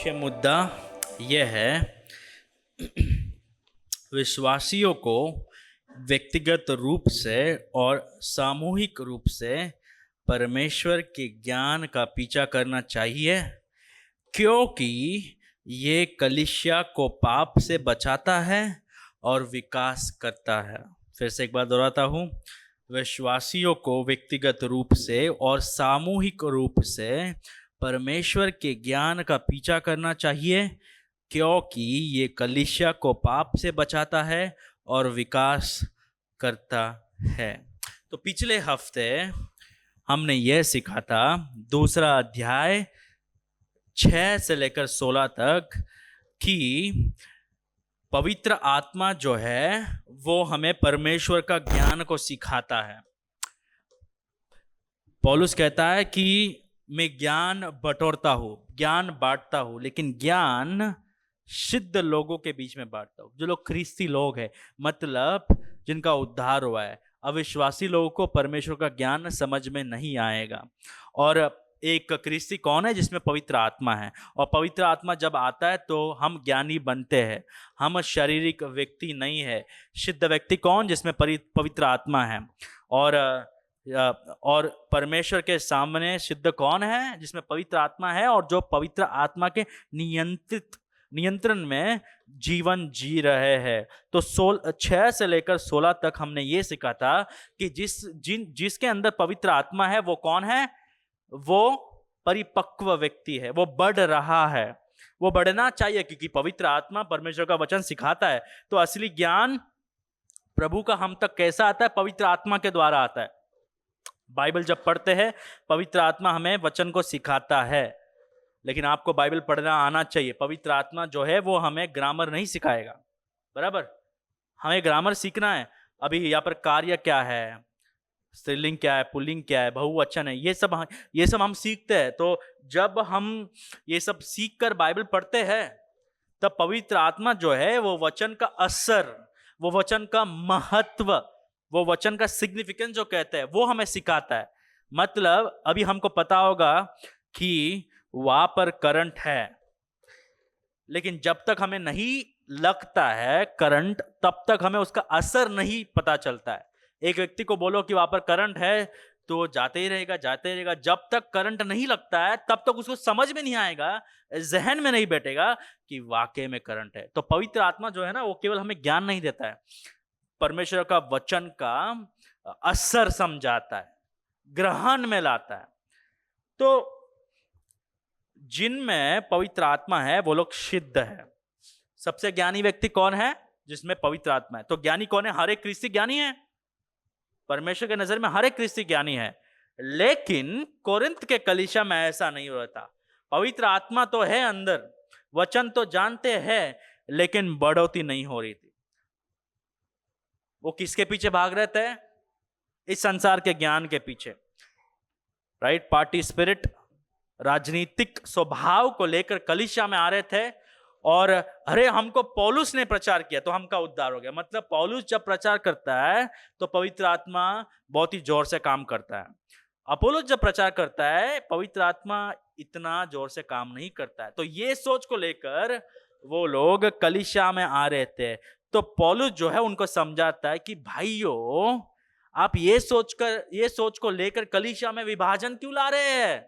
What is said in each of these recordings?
मुख्य मुद्दा यह है विश्वासियों को व्यक्तिगत रूप से और सामूहिक रूप से परमेश्वर के ज्ञान का पीछा करना चाहिए, क्योंकि ये कलीसिया को पाप से बचाता है और विकास करता है। फिर से एक बार दोहराता हूँ, विश्वासियों को व्यक्तिगत रूप से और सामूहिक रूप से परमेश्वर के ज्ञान का पीछा करना चाहिए, क्योंकि ये कलीसिया को पाप से बचाता है और विकास करता है। तो पिछले हफ्ते हमने यह सीखा था, दूसरा अध्याय 6 से लेकर 16 तक, कि पवित्र आत्मा जो है वो हमें परमेश्वर का ज्ञान को सिखाता है। पौलुस कहता है कि मैं ज्ञान बटोरता हूँ, ज्ञान बांटता हूँ, लेकिन ज्ञान सिद्ध लोगों के बीच में बांटता हूँ। जो लोग ख्रिस्ती लोग हैं, मतलब जिनका उद्धार हुआ है। अविश्वासी लोगों को परमेश्वर का ज्ञान समझ में नहीं आएगा। और एक ख्रिस्ती कौन है? जिसमें पवित्र आत्मा है। और पवित्र आत्मा जब आता है तो हम ज्ञानी बनते हैं। हम शारीरिक व्यक्ति नहीं है। सिद्ध व्यक्ति कौन? जिसमें पवित्र आत्मा है। और परमेश्वर के सामने सिद्ध कौन है? जिसमें पवित्र आत्मा है और जो पवित्र आत्मा के नियंत्रण में जीवन जी रहे हैं। तो 6 से लेकर 16 तक हमने ये सीखा था कि जिसके अंदर पवित्र आत्मा है वो कौन है? वो परिपक्व व्यक्ति है, वो बढ़ रहा है, वो बढ़ना चाहिए, क्योंकि पवित्र आत्मा परमेश्वर का वचन सिखाता है। तो असली ज्ञान प्रभु का हम तक कैसा आता है? पवित्र आत्मा के द्वारा आता है। बाइबल जब पढ़ते हैं, पवित्र आत्मा हमें वचन को सिखाता है, लेकिन आपको बाइबल पढ़ना आना चाहिए। पवित्र आत्मा जो है वो हमें ग्रामर नहीं सिखाएगा, बराबर? हमें ग्रामर सीखना है। अभी यहाँ पर कार्य क्या है, स्त्रीलिंग क्या है, पुल्लिंग क्या है, बहुवचन है, ये सब हम सीखते हैं। तो जब हम ये सब सीख कर बाइबल पढ़ते हैं, तब पवित्र आत्मा जो है वो वचन का असर, वो वचन का महत्व, वो वचन का सिग्निफिकेंस जो कहते हैं वो हमें सिखाता है। मतलब अभी हमको पता होगा कि वहां पर करंट है, लेकिन जब तक हमें नहीं लगता है करंट, तब तक हमें उसका असर नहीं पता चलता है। एक व्यक्ति को बोलो कि वहां पर करंट है तो जाते ही रहेगा, जाते ही रहेगा। जब तक करंट नहीं लगता है तब तक उसको समझ में नहीं आएगा, जहन में नहीं बैठेगा कि वाकई में करंट है। तो पवित्र आत्मा जो है ना, वो केवल हमें ज्ञान नहीं देता है, परमेश्वर का वचन का असर समझाता है, ग्रहण में लाता है। तो जिनमें पवित्र आत्मा है वो लोग सिद्ध है। सबसे ज्ञानी व्यक्ति कौन है? जिसमें पवित्र आत्मा है। तो ज्ञानी कौन है? हर एक ख्रिस्ती ज्ञानी है। परमेश्वर के नजर में हर एक ख्रिस्ती ज्ञानी है। लेकिन कोरिन्थ के कलीसिया में ऐसा नहीं होता। पवित्र आत्मा तो है अंदर, वचन तो जानते हैं, लेकिन बढ़ोतरी नहीं हो रही थी। वो किसके पीछे भाग रहे थे? इस संसार के ज्ञान के पीछे, राइट? पार्टी स्पिरिट, राजनीतिक स्वभाव को लेकर कलीसिया में आ रहे थे। और अरे हमको पौलुस ने प्रचार किया तो हमका उद्धार हो गया। मतलब पौलुस जब प्रचार करता है तो पवित्र आत्मा बहुत ही जोर से काम करता है। अपोलोस जब प्रचार करता है, पवित्र आत्मा इतना जोर से काम नहीं करता है। तो ये सोच को लेकर वो लोग कलीसिया में आ रहे थे। तो पौलुस जो है उनको समझाता है कि भाइयों, आप ये सोच को लेकर कलीसिया में विभाजन क्यों ला रहे हैं?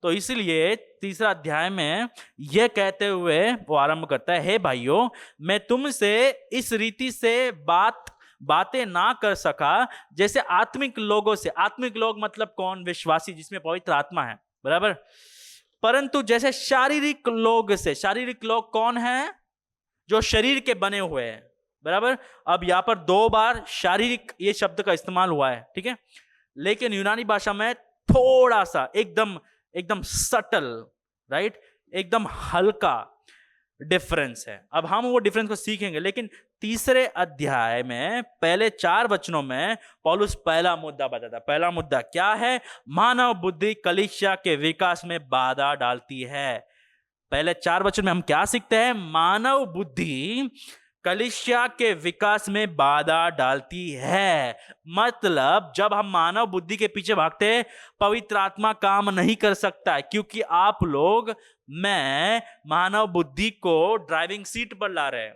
तो इसलिए तीसरा अध्याय में यह कहते हुए वो आरंभ करता है, हे भाइयों, मैं तुमसे इस रीति से बातें ना कर सका जैसे आत्मिक लोगों से। आत्मिक लोग मतलब कौन? विश्वासी जिसमें पवित्र आत्मा है, बराबर? परंतु जैसे शारीरिक लोग से। शारीरिक लोग कौन है? जो शरीर के बने हुए हैं, बराबर? अब यहां पर 2 बार शारीरिक ये शब्द का इस्तेमाल हुआ है, ठीक है? लेकिन यूनानी भाषा में थोड़ा सा एकदम सटल, राइट, एकदम हल्का डिफरेंस है। अब हम वो डिफरेंस को सीखेंगे। लेकिन तीसरे अध्याय में पहले 4 वचनों में पौलुस पहला मुद्दा बताता है। पहला मुद्दा क्या है? मानव बुद्धि कलीसिया के विकास में बाधा डालती है। पहले 4 वचन में हम क्या सीखते हैं? मानव बुद्धि कलीसिया के विकास में बाधा डालती है। मतलब जब हम मानव बुद्धि के पीछे भागते हैं, पवित्र आत्मा काम नहीं कर सकता है, क्योंकि आप लोग, मैं मानव बुद्धि को ड्राइविंग सीट पर ला रहे हैं।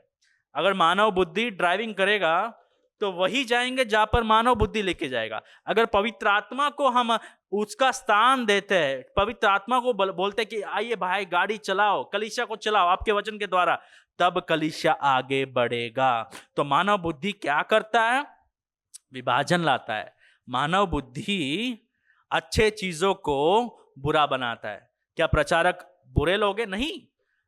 अगर मानव बुद्धि ड्राइविंग करेगा तो वही जाएंगे जहां पर मानव बुद्धि लेके जाएगा। अगर पवित्र आत्मा को हम उसका स्थान देते हैं, पवित्र आत्मा को बोलते हैं कि आइए भाई गाड़ी चलाओ, कलीसिया को चलाओ आपके वचन के द्वारा, तब कलीसिया आगे बढ़ेगा। तो मानव बुद्धि क्या करता है? विभाजन लाता है। मानव बुद्धि अच्छे चीजों को बुरा बनाता है। क्या प्रचारक बुरे लोग हैं? नहीं,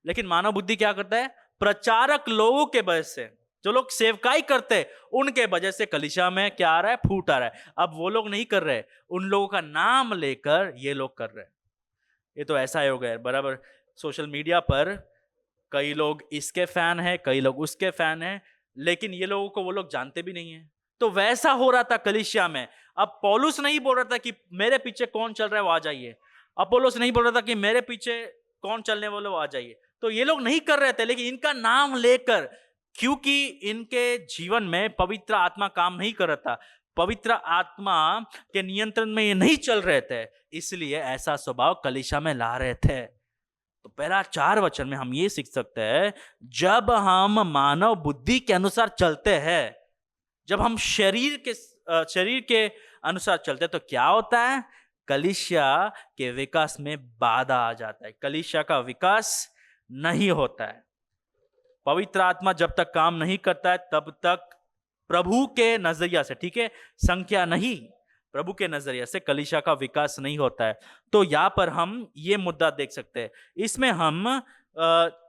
लेकिन मानव बुद्धि क्या करता है? प्रचारक लोगों के वजह से, जो लोग सेवकाई करते हैं उनके वजह से कलीसिया में क्या आ रहा है? फूट आ रहा है। अब वो लोग नहीं कर रहे, उन लोगों का नाम लेकर ये लोग कर रहे हैं। ये तो ऐसा ही हो गया बराबर। सोशल मीडिया पर कई लोग इसके फैन हैं, कई लोग उसके फैन हैं, लेकिन ये लोगों को वो लोग जानते भी नहीं है। तो वैसा हो रहा था कलीसिया में। अब पौलुस नहीं बोल रहा था कि मेरे पीछे कौन चल रहा है वो आ जाइए। अपोलोस नहीं बोल रहा था कि मेरे पीछे कौन चलने वाले वो आ जाइए। तो ये लोग नहीं कर रहे थे, लेकिन इनका नाम लेकर, क्योंकि इनके जीवन में पवित्र आत्मा काम नहीं कर रहा था, पवित्र आत्मा के नियंत्रण में ये नहीं चल रहे थे, इसलिए ऐसा स्वभाव कलीसिया में ला रहे थे। तो पहला 4 वचन में हम ये सीख सकते हैं, जब हम मानव बुद्धि के अनुसार चलते हैं, जब हम शरीर के अनुसार चलते हैं, तो क्या होता है? कलीसिया के विकास में बाधा आ जाता है, कलीसिया का विकास नहीं होता है। पवित्र आत्मा जब तक काम नहीं करता है तब तक प्रभु के नजरिया से, ठीक है, संख्या नहीं, प्रभु के नजरिए से कलीसिया का विकास नहीं होता है। तो यहां पर हम ये मुद्दा देख सकते हैं। इसमें हम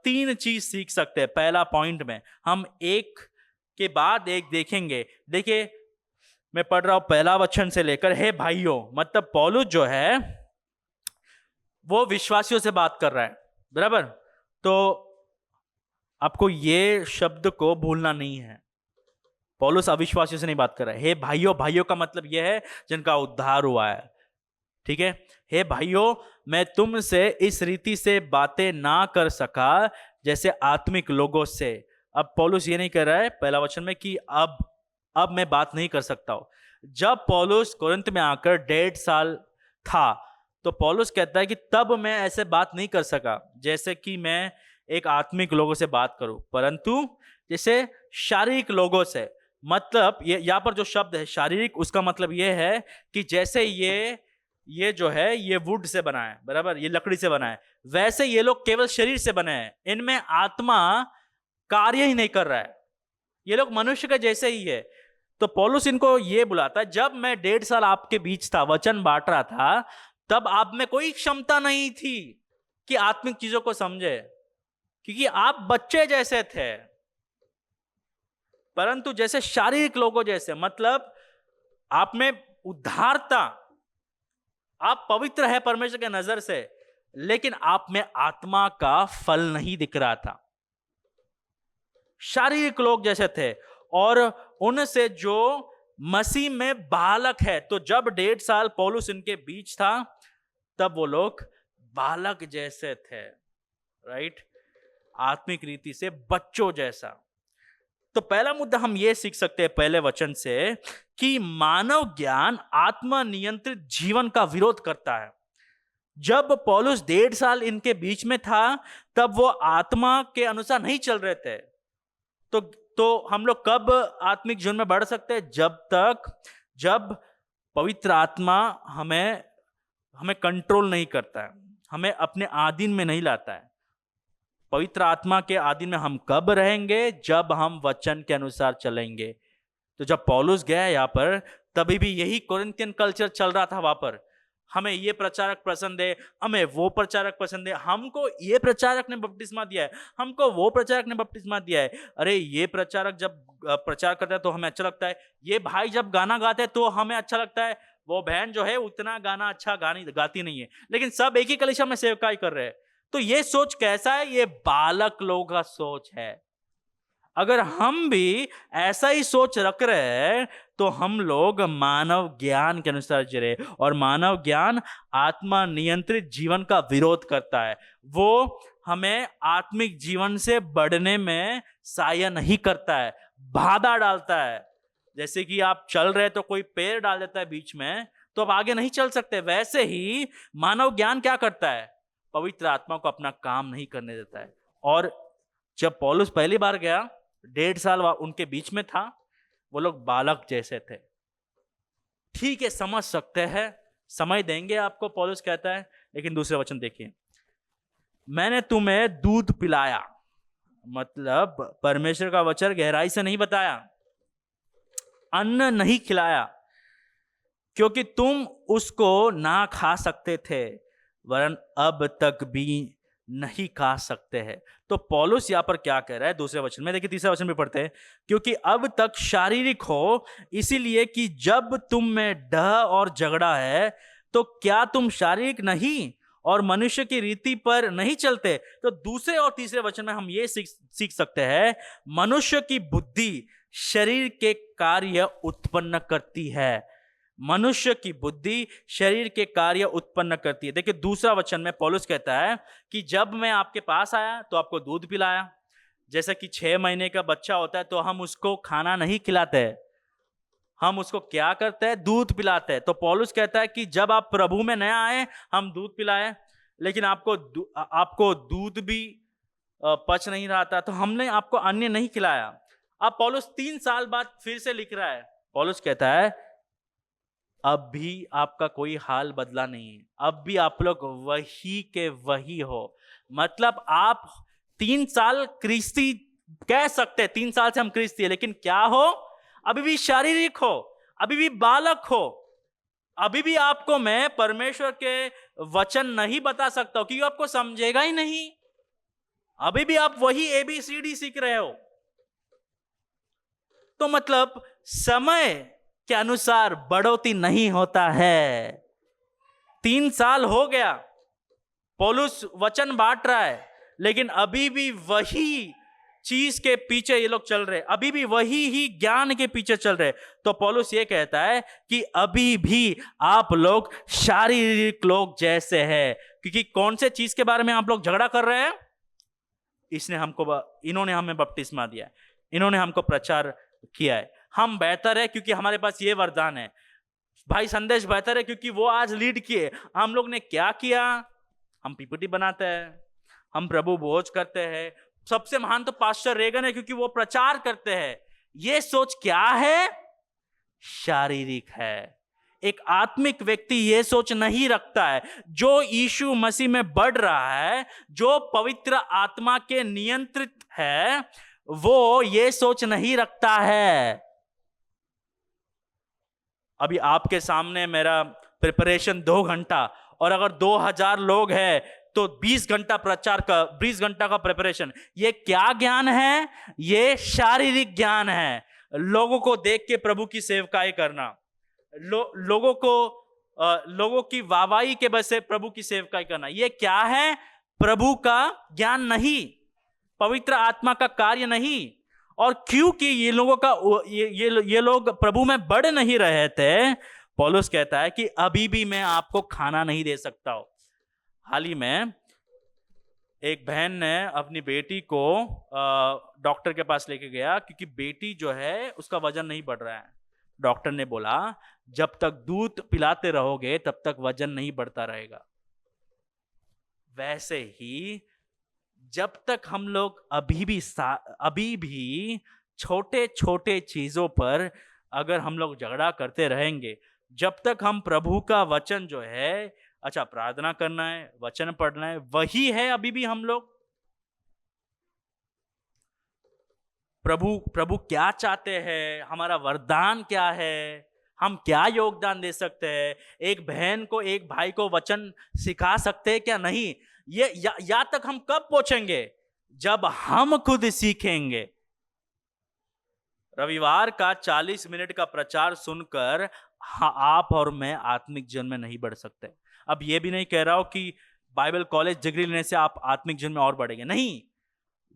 3 चीज सीख सकते हैं। पहला पॉइंट में हम एक के बाद एक देखेंगे। देखिए, मैं पढ़ रहा हूं पहला वचन से लेकर, हे भाइयों, मतलब पौलुस जो है वो विश्वासियों से बात कर रहा है, बराबर। तो आपको ये शब्द को भूलना नहीं है, पौलुस अविश्वासियों से नहीं बात कर रहा है। हे भाइयों, भाइयों का मतलब यह है जिनका उद्धार हुआ है, ठीक है। हे भाइयों, मैं तुमसे इस रीति से बातें ना कर सका जैसे आत्मिक लोगों से। अब पौलुस ये नहीं कह रहा है पहला वचन में कि अब मैं बात नहीं कर सकता हूं। जब पौलुस कोरिन्थ में आकर 1.5 साल था, तो पौलुस कहता है कि तब मैं ऐसे बात नहीं कर सका जैसे कि मैं एक आत्मिक लोगों से बात करूं, परंतु जैसे शारीरिक लोगों से। मतलब ये यहाँ पर जो शब्द है शारीरिक, उसका मतलब ये है कि जैसे ये जो है ये वुड से बना है, बराबर, ये लकड़ी से बना है, वैसे ये लोग केवल शरीर से बने हैं, इनमें आत्मा कार्य ही नहीं कर रहा है, ये लोग मनुष्य के जैसे ही है। तो पौलुस इनको ये बुलाता है, जब मैं 1.5 साल आपके बीच था, वचन बांट रहा था, तब आप में कोई क्षमता नहीं थी कि आत्मिक चीजों को समझे, क्योंकि आप बच्चे जैसे थे, परंतु जैसे शारीरिक लोगों जैसे, मतलब आप में उद्धारता, आप पवित्र है परमेश्वर के नजर से, लेकिन आप में आत्मा का फल नहीं दिख रहा था। शारीरिक लोग जैसे थे, और उनसे जो मसीह में बालक है। तो जब 1.5 साल पौलुस इनके बीच था, तब वो लोग बालक जैसे थे, राइट, आत्मिक रीति से बच्चों जैसा। तो पहला मुद्दा हम ये सीख सकते हैं पहले वचन से कि मानव ज्ञान आत्मा नियंत्रित जीवन का विरोध करता है। जब पौलुस 1.5 साल इनके बीच में था, तब वो आत्मा के अनुसार नहीं चल रहे थे। तो हम लोग कब आत्मिक जीवन में बढ़ सकते हैं? जब पवित्र आत्मा हमें कंट्रोल नहीं करता है, हमें अपने आधीन में नहीं लाता है। पवित्र आत्मा के आधीन में हम कब रहेंगे? जब हम वचन के अनुसार चलेंगे। तो जब पौलुस गया यहाँ पर, तभी भी यही कोरिन्थियन कल्चर चल रहा था वहां पर। हमें ये प्रचारक पसंद है, हमें वो प्रचारक पसंद है, हमको ये प्रचारक ने बपतिस्मा दिया है, हमको वो प्रचारक ने बपतिस्मा दिया है। अरे ये प्रचारक जब प्रचार करता है तो हमें अच्छा लगता है, ये भाई जब गाना गाते हैं तो हमें अच्छा लगता है, वो बहन जो है उतना गाना अच्छा गाती नहीं है, लेकिन सब एक ही कलीसिया में सेवकाई कर रहे हैं। तो ये सोच कैसा है? ये बालक लोगों का सोच है। अगर हम भी ऐसा ही सोच रख रहे हैं तो हम लोग मानव ज्ञान के अनुसार जी रहे, और मानव ज्ञान आत्मा नियंत्रित जीवन का विरोध करता है। वो हमें आत्मिक जीवन से बढ़ने में सहाय नहीं करता है, बाधा डालता है। जैसे कि आप चल रहे तो कोई पेड़ डाल देता है बीच में, तो आप आगे नहीं चल सकते। वैसे ही मानव ज्ञान क्या करता है, पवित्र आत्मा को अपना काम नहीं करने देता है। और जब पौलुस पहली बार गया, 1.5 साल उनके बीच में था, वो लोग बालक जैसे थे। ठीक है, समझ सकते हैं, समय देंगे आपको, पौलुस कहता है। लेकिन दूसरे वचन देखिए, मैंने तुम्हें दूध पिलाया, मतलब परमेश्वर का वचन गहराई से नहीं बताया, अन्न नहीं खिलाया, क्योंकि तुम उसको ना खा सकते थे, वरन अब तक भी नहीं खा सकते हैं। तो पौलुस यहां पर क्या कह रहा है दूसरे वचन में, देखिए तीसरा वचन भी पढ़ते हैं, क्योंकि अब तक शारीरिक हो, इसीलिए कि जब तुम में डह और झगड़ा है, तो क्या तुम शारीरिक नहीं और मनुष्य की रीति पर नहीं चलते। तो दूसरे और तीसरे वचन में हम ये सीख सकते हैं, मनुष्य की बुद्धि शरीर के कार्य उत्पन्न करती है। मनुष्य की बुद्धि शरीर के कार्य उत्पन्न करती है। देखिए दूसरा वचन में पौलुस कहता है कि जब मैं आपके पास आया तो आपको दूध पिलाया। जैसे कि 6 महीने का बच्चा होता है तो हम उसको खाना नहीं खिलाते, हम उसको क्या करते हैं, दूध पिलाते हैं। तो पौलुस कहता है कि जब आप प्रभु में नया आए, हम दूध पिलाए, लेकिन आपको दूध भी पच नहीं रहा था, तो हमने आपको अन्य नहीं खिलाया। अब पौलुस 3 साल बाद फिर से लिख रहा है, पौलुस कहता है अब भी आपका कोई हाल बदला नहीं है, अब भी आप लोग वही के वही हो। मतलब आप 3 साल क्रिस्ती कह सकते हैं, 3 साल से हम क्रिस्ती है, लेकिन क्या हो, अभी भी शारीरिक हो, अभी भी बालक हो, अभी भी आपको मैं परमेश्वर के वचन नहीं बता सकता हूं, क्योंकि आपको समझेगा ही नहीं। अभी भी आप वही ABCD सीख रहे हो। तो मतलब समय के अनुसार बढ़ोतरी नहीं होता है। 3 साल हो गया, पौलुस वचन बांट रहा है, लेकिन अभी भी वही चीज के पीछे ये लोग चल रहे, अभी भी वही ही ज्ञान के पीछे चल रहे। तो पौलुस ये कहता है कि अभी भी आप लोग शारीरिक लोग जैसे हैं। क्योंकि कौन से चीज के बारे में आप लोग झगड़ा कर रहे हैं, इन्होंने हमें बपतिस्मा दिया है, इन्होंने हमको प्रचार किया है, हम बेहतर है क्योंकि हमारे पास ये वरदान है, भाई संदेश बेहतर है क्योंकि वो आज लीड किए। हम लोग ने क्या किया, हम PPT बनाते हैं, हम प्रभु भोज करते हैं, सबसे महान तो पास्टर रेगन है क्योंकि वो प्रचार करते हैं। ये सोच क्या है, शारीरिक है। एक आत्मिक व्यक्ति ये सोच नहीं रखता है। जो यीशु मसीह में बढ़ रहा है, जो पवित्र आत्मा के नियंत्रित है, वो ये सोच नहीं रखता है। अभी आपके सामने मेरा प्रिपरेशन 2 घंटा, और अगर 2000 लोग हैं तो 20 घंटा प्रचार का, 20 घंटा का प्रिपरेशन। ये क्या ज्ञान है, ये शारीरिक ज्ञान है। लोगों को देख के प्रभु की सेवकाई करना, लोगों की वाहवाही के वजह से प्रभु की सेवकाई करना, ये क्या है, प्रभु का ज्ञान नहीं, पवित्र आत्मा का कार्य नहीं। और क्योंकि ये लोगों का ये लोग प्रभु में बढ़ नहीं रहे थे, पौलुस कहता है कि अभी भी मैं आपको खाना नहीं दे सकता हूं। हाल ही में एक बहन ने अपनी बेटी को डॉक्टर के पास लेके गया, क्योंकि बेटी जो है उसका वजन नहीं बढ़ रहा है। डॉक्टर ने बोला जब तक दूध पिलाते रहोगे तब तक वजन नहीं बढ़ता रहेगा। वैसे ही जब तक हम लोग अभी भी छोटे छोटे चीजों पर अगर हम लोग झगड़ा करते रहेंगे, जब तक हम प्रभु का वचन जो है, अच्छा प्रार्थना करना है, वचन पढ़ना है, वही है, अभी भी हम लोग प्रभु क्या चाहते हैं, हमारा वरदान क्या है, हम क्या योगदान दे सकते हैं, एक बहन को एक भाई को वचन सिखा सकते हैं क्या, नहीं। ये या तक हम कब पहुंचेंगे, जब हम खुद सीखेंगे। रविवार का 40 मिनट का प्रचार सुनकर आप और मैं आत्मिक जीवन में नहीं बढ़ सकते। अब ये भी नहीं कह रहा हूं कि बाइबल कॉलेज डिग्री लेने से आप आत्मिक जीवन में और बढ़ेंगे, नहीं।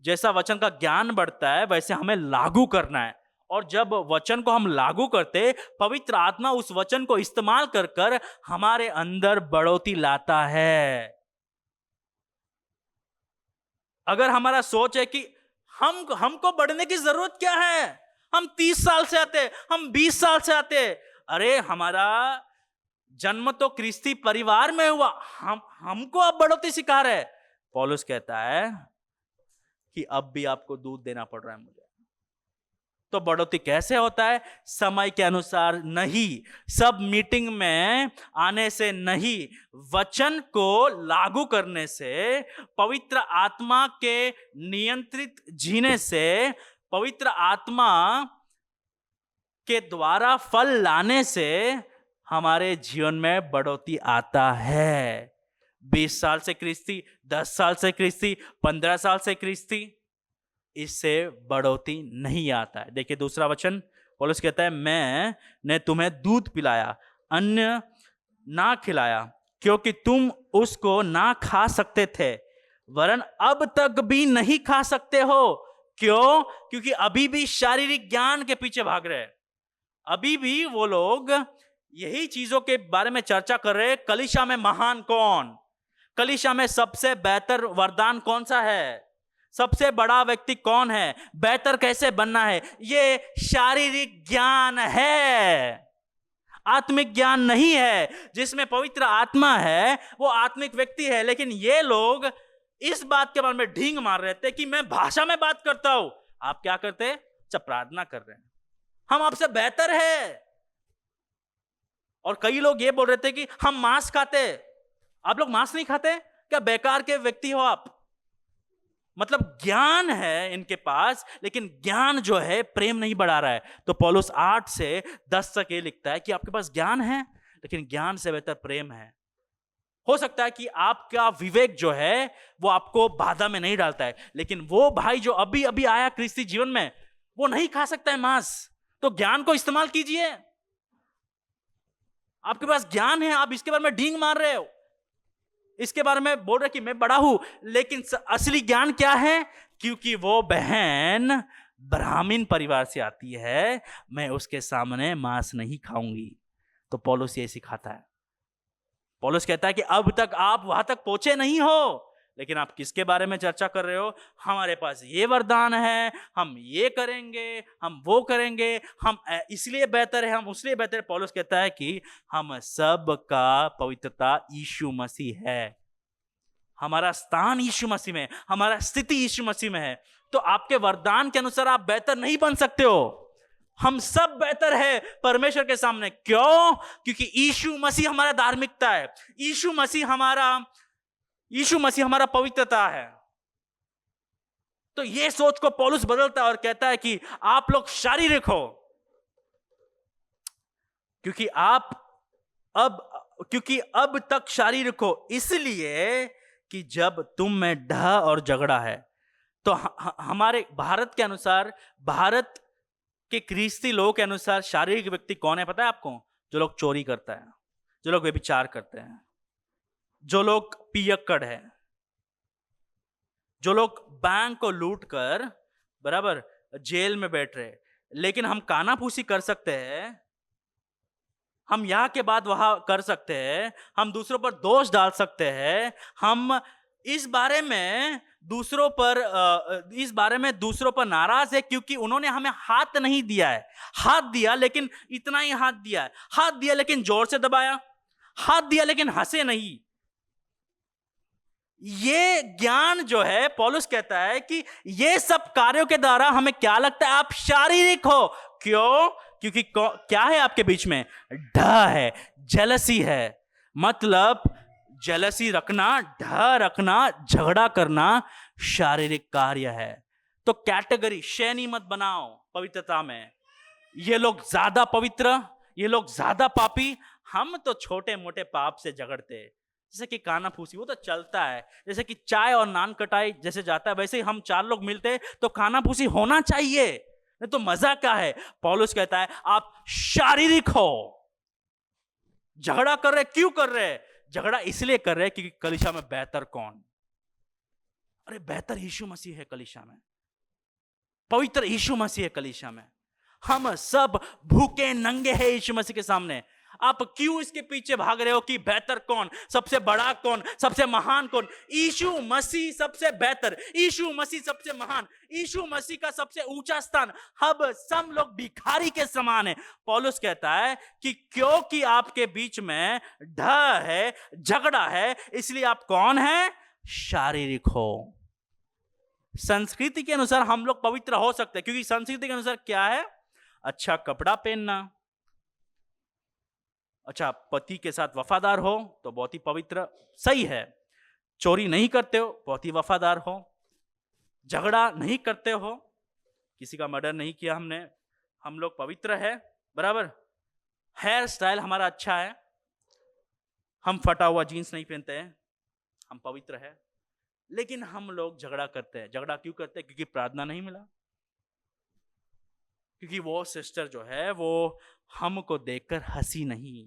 जैसा वचन का ज्ञान बढ़ता है वैसे हमें लागू करना है, और जब वचन को हम लागू करते, पवित्र आत्मा उस वचन को इस्तेमाल कर कर हमारे अंदर बढ़ोतरी लाता है। अगर हमारा सोच है कि हमको बढ़ने की जरूरत क्या है, हम 30 साल से आते, हम 20 साल से आते, अरे हमारा जन्म तो क्रिस्ती परिवार में हुआ, हमको अब बढ़ोतरी सिखा रहे। पौलुस कहता है कि अब भी आपको दूध देना पड़ रहा है मुझे। तो बढ़ोतरी कैसे होता है? समय के अनुसार नहीं, सब मीटिंग में आने से नहीं, वचन को लागू करने से, पवित्र आत्मा के नियंत्रित जीने से, पवित्र आत्मा के द्वारा फल लाने से हमारे जीवन में बढ़ोतरी आता है। 20 साल से क्रिस्ती, 10 साल से क्रिस्ती, 15 साल से क्रिस्ती, इससे बढ़ोतरी नहीं आता है। देखिए दूसरा वचन, पौलुस कहता है मैंने तुम्हें दूध पिलाया, अन्न ना खिलाया, क्योंकि तुम उसको ना खा सकते थे, वरन अब तक भी नहीं खा सकते हो। क्यों? क्योंकि अभी भी शारीरिक ज्ञान के पीछे भाग रहे हैं। अभी भी वो लोग यही चीजों के बारे में चर्चा कर रहे हैं। कलीसिया में महान कौन, कलीसिया में सबसे बेहतर वरदान कौन सा है, सबसे बड़ा व्यक्ति कौन है, बेहतर कैसे बनना है, ये शारीरिक ज्ञान है, आत्मिक ज्ञान नहीं है। जिसमें पवित्र आत्मा है वो आत्मिक व्यक्ति है। लेकिन ये लोग इस बात के बारे में ढींग मार रहे थे कि मैं भाषा में बात करता हूं, आप क्या करते हैं? जब प्रार्थना कर रहे हैं, हम आपसे बेहतर है। और कई लोग ये बोल रहे थे कि हम मांस खाते, आप लोग मांस नहीं खाते क्या? बेकार के व्यक्ति हो आप। मतलब ज्ञान है इनके पास, लेकिन ज्ञान जो है प्रेम नहीं बढ़ा रहा है। तो पौलुस 8 से 10 तक ये लिखता है कि आपके पास ज्ञान है, लेकिन ज्ञान से बेहतर प्रेम है। हो सकता है कि आपका विवेक जो है वो आपको बाधा में नहीं डालता है, लेकिन वो भाई जो अभी अभी आया क्रिस्ती जीवन में, वो नहीं खा सकता है मांस। तो ज्ञान को इस्तेमाल कीजिए। आपके पास ज्ञान है, आप इसके बारे में ढींग मार रहे हो, इसके बारे में बोल रहे कि मैं बड़ा हूं, लेकिन असली ज्ञान क्या है? क्योंकि वो बहन ब्राह्मण परिवार से आती है, मैं उसके सामने मांस नहीं खाऊंगी। तो पौलुस ये सिखाता है। पौलुस कहता है कि अब तक आप वहां तक पहुंचे नहीं हो, लेकिन आप किसके बारे में चर्चा कर रहे हो? हमारे पास ये वरदान है, हम ये करेंगे, हम वो करेंगे, हम इसलिए बेहतर है, हम उसलिए बेहतर है। पौलुस कहता है कि हम सब का पवित्रता यीशु मसीह है, हमारा स्थान यीशु मसीह में, हमारा स्थिति यीशु मसीह में है। तो आपके वरदान के अनुसार आप बेहतर नहीं बन सकते हो। हम सब बेहतर है परमेश्वर के सामने। क्यों? क्योंकि यीशु मसीह हमारा धार्मिकता है, यीशु मसीह हमारा पवित्रता है। तो ये सोच को पौलुस बदलता है और कहता है कि आप लोग शारीरिक हो, क्योंकि अब तक शारीरिक हो, इसलिए कि जब तुम में डह और झगड़ा है। तो हमारे भारत के अनुसार, भारत के क्रिस्ती लोगों के अनुसार शारीरिक व्यक्ति कौन है पता है आपको? जो लोग चोरी करता है, जो लोग व्यभिचार करते हैं, जो लोग पियक्कड़ है, जो लोग बैंक को लूट कर बराबर जेल में बैठ रहे। लेकिन हम कानाफूसी कर सकते हैं, हम यहाँ के बाद वहां कर सकते हैं, हम दूसरों पर दोष डाल सकते हैं, हम इस बारे में दूसरों पर नाराज है क्योंकि उन्होंने हमें हाथ नहीं दिया है। हाथ दिया लेकिन इतना ही हाथ दिया है, हाथ दिया लेकिन जोर से दबाया, हाथ दिया लेकिन हंसे नहीं। ये ज्ञान जो है, पौलुस कहता है कि ये सब कार्यों के द्वारा हमें क्या लगता है? आप शारीरिक हो। क्यों? क्योंकि क्या है आपके बीच में? डर है, जेलसी है। मतलब जेलसी रखना, डर रखना, झगड़ा करना शारीरिक कार्य है। तो कैटेगरी श्रेणी मत बनाओ पवित्रता में। ये लोग ज्यादा पवित्र, ये लोग ज्यादा पापी, हम तो छोटे मोटे पाप से झगड़ते हैं। जैसे कि कानाफूसी, वो तो चलता है। जैसे कि चाय और नान कटाई जैसे जाता है, वैसे ही हम 4 लोग मिलते तो कानाफूसी होना चाहिए, नहीं तो मजा क्या है? पौलुस कहता है आप शारीरिक हो। झगड़ा कर रहे, क्यों कर रहे? झगड़ा इसलिए कर रहे क्योंकि कलीसिया में बेहतर कौन? अरे बेहतर यीशु मसीह है कलीसिया में, पवित्र यीशु मसीह है कलीसिया में। हम सब भूखे नंगे हैं यीशु मसीह के सामने। आप क्यों इसके पीछे भाग रहे हो कि बेहतर कौन, सबसे बड़ा कौन, सबसे महान कौन? यीशु मसीह सबसे बेहतर, यीशु मसीह सबसे महान, यीशु मसीह का सबसे ऊंचा स्थान। अब सब लोग भिखारी के समान है। पौलुस कहता है कि क्योंकि आपके बीच में ढह है, झगड़ा है, इसलिए आप कौन है? शारीरिक हो। संस्कृति के अनुसार हम लोग पवित्र हो सकते हैं, क्योंकि संस्कृति के अनुसार क्या है? अच्छा कपड़ा पहनना, अच्छा पति के साथ वफादार हो तो बहुत ही पवित्र, सही है। चोरी नहीं करते हो, बहुत ही वफादार हो। झगड़ा नहीं करते हो, किसी का मर्डर नहीं किया हमने, हम लोग पवित्र है, बराबर। हेयर स्टाइल हमारा अच्छा है, हम फटा हुआ जीन्स नहीं पहनते हैं, हम पवित्र है। लेकिन हम लोग झगड़ा करते हैं। झगड़ा क्यों करते हैं? क्योंकि प्रार्थना नहीं मिला, क्योंकि वो सिस्टर जो है वो हमको देखकर हंसी नहीं,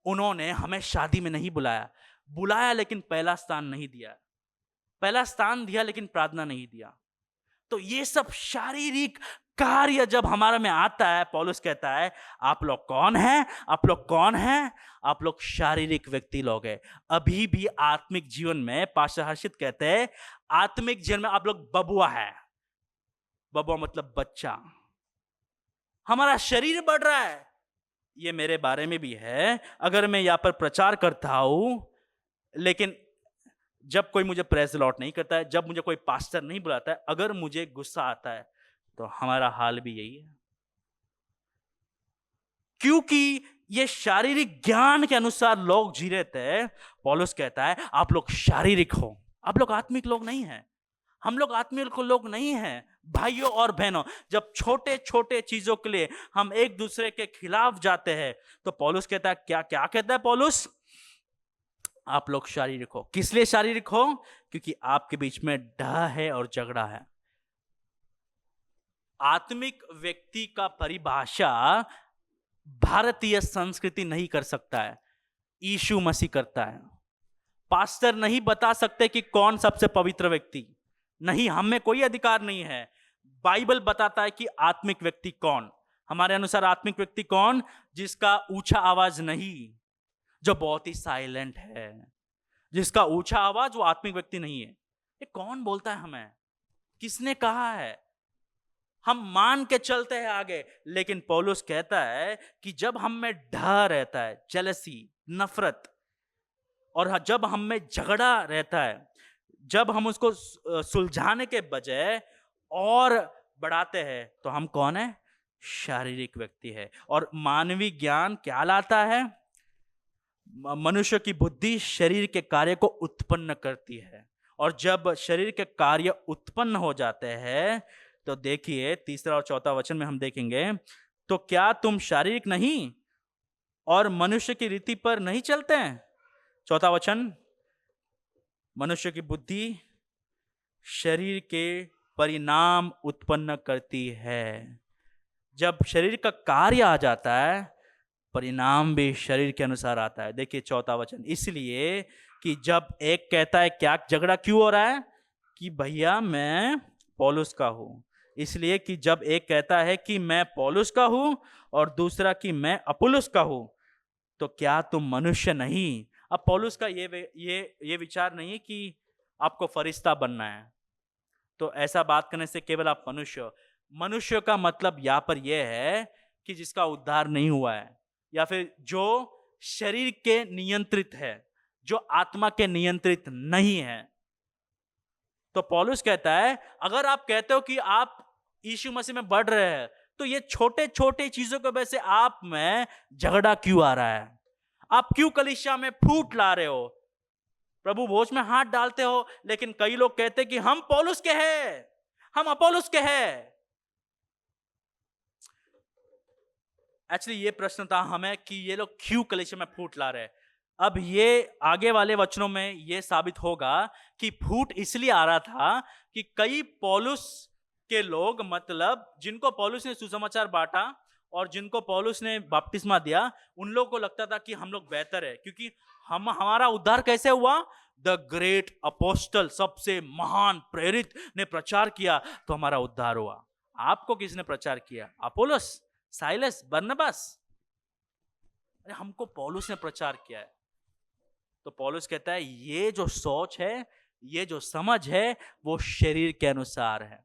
उन्होंने हमें शादी में नहीं बुलाया लेकिन पहला स्थान नहीं दिया, पहला स्थान दिया लेकिन प्रार्थना नहीं दिया। तो ये सब शारीरिक कार्य जब हमारे में आता है, पौलुस कहता है आप लोग कौन हैं? आप लोग कौन हैं? आप लोग शारीरिक व्यक्ति लोग हैं। अभी भी आत्मिक जीवन में पास्टर हर्षित कहते हैं आत्मिक जीवन में आप लोग बबुआ है। बबुआ मतलब बच्चा। हमारा शरीर बढ़ रहा है, ये मेरे बारे में भी है। अगर मैं यहां पर प्रचार करता हूं लेकिन जब कोई मुझे प्रेज लॉट नहीं करता है, जब मुझे कोई पास्टर नहीं बुलाता है, अगर मुझे गुस्सा आता है तो हमारा हाल भी यही है। क्योंकि ये शारीरिक ज्ञान के अनुसार लोग जी रहे थे। पौलुस कहता है आप लोग शारीरिक हो, आप लोग आत्मिक लोग नहीं हैं। हम लोग आत्मिक लोग नहीं हैं। भाइयों और बहनों, जब छोटे छोटे चीजों के लिए हम एक दूसरे के खिलाफ जाते हैं तो पौलुस कहता है क्या क्या कहता है पौलुस? आप लोग शारीरिक हो। किस लिए शारीरिक हो? क्योंकि आपके बीच में डह है और झगड़ा है। आत्मिक व्यक्ति का परिभाषा भारतीय संस्कृति नहीं कर सकता है, यीशु मसीह करता है। पास्टर नहीं बता सकते कि कौन सबसे पवित्र व्यक्ति, नहीं, हमें कोई अधिकार नहीं है। बाइबल बताता है कि आत्मिक व्यक्ति कौन। हमारे अनुसार आत्मिक व्यक्ति कौन? जिसका ऊंचा आवाज नहीं, जो बहुत ही साइलेंट है। जिसका ऊंचा आवाज वो आत्मिक व्यक्ति नहीं है। ये कौन बोलता है हमें? किसने कहा है? हम मान के चलते हैं आगे, लेकिन पौलुस कहता है कि जब हम में डर रहता है, जेलसी, नफरत, और जब हम में झगड़ा रहता है, जब हम उसको सुलझाने के बजाय और बढ़ाते हैं, तो हम कौन है? शारीरिक व्यक्ति है। और मानवीय ज्ञान क्या लाता है? मनुष्य की बुद्धि शरीर के कार्य को उत्पन्न करती है, और जब शरीर के कार्य उत्पन्न हो जाते हैं तो देखिए तीसरा और चौथा वचन में हम देखेंगे, तो क्या तुम शारीरिक नहीं और मनुष्य की रीति पर नहीं चलते हैं? चौथा वचन, मनुष्य की बुद्धि शरीर के परिणाम उत्पन्न करती है। जब शरीर का कार्य आ जाता है, परिणाम भी शरीर के अनुसार आता है। देखिए चौथा वचन, इसलिए कि जब एक कहता है, क्या झगड़ा क्यों हो रहा है? कि भैया मैं पौलुस का हूं। इसलिए कि जब एक कहता है कि मैं पौलुस का हूं और दूसरा कि मैं अपुल्लोस का हूं, तो क्या तुम मनुष्य नहीं? अब पौलुस का ये विचार नहीं है कि आपको फरिश्ता बनना है, तो ऐसा बात करने से केवल आप मनुष्य का मतलब यहां पर यह है कि जिसका उद्धार नहीं हुआ है, या फिर जो शरीर के नियंत्रित है, जो आत्मा के नियंत्रित नहीं है। तो पौलुस कहता है अगर आप कहते हो कि आप यीशु मसीह में बढ़ रहे हैं, तो ये छोटे छोटे चीजों की वजह से आप में झगड़ा क्यों आ रहा है? आप क्यों कलीसिया में फूट ला रहे हो? प्रभु भोज में हाथ डालते हो, लेकिन कई लोग कहते हैं कि हम पौलुस के हैं, हम अपोलोस के हैं। एक्चुअली ये प्रश्न था हमें कि ये लोग क्यों कलीसिया में फूट ला रहे हैं। अब ये आगे वाले वचनों में ये साबित होगा कि फूट इसलिए आ रहा था कि कई पौलुस के लोग, मतलब जिनको पौलुस ने सुसमाचार बांटा और जिनको पौलुस ने बपतिस्मा दिया, उन लोगों को लगता था कि हम लोग बेहतर है, क्योंकि हमारा उद्धार कैसे हुआ? द ग्रेट अपोस्टल, सबसे महान प्रेरित ने प्रचार किया तो हमारा उद्धार हुआ। आपको किसने प्रचार किया? अपोलोस, साइलस, बरनबास? अरे हमको पौलुस ने प्रचार किया है। तो पौलुस कहता है ये जो सोच है, ये जो समझ है, वो शरीर के अनुसार है।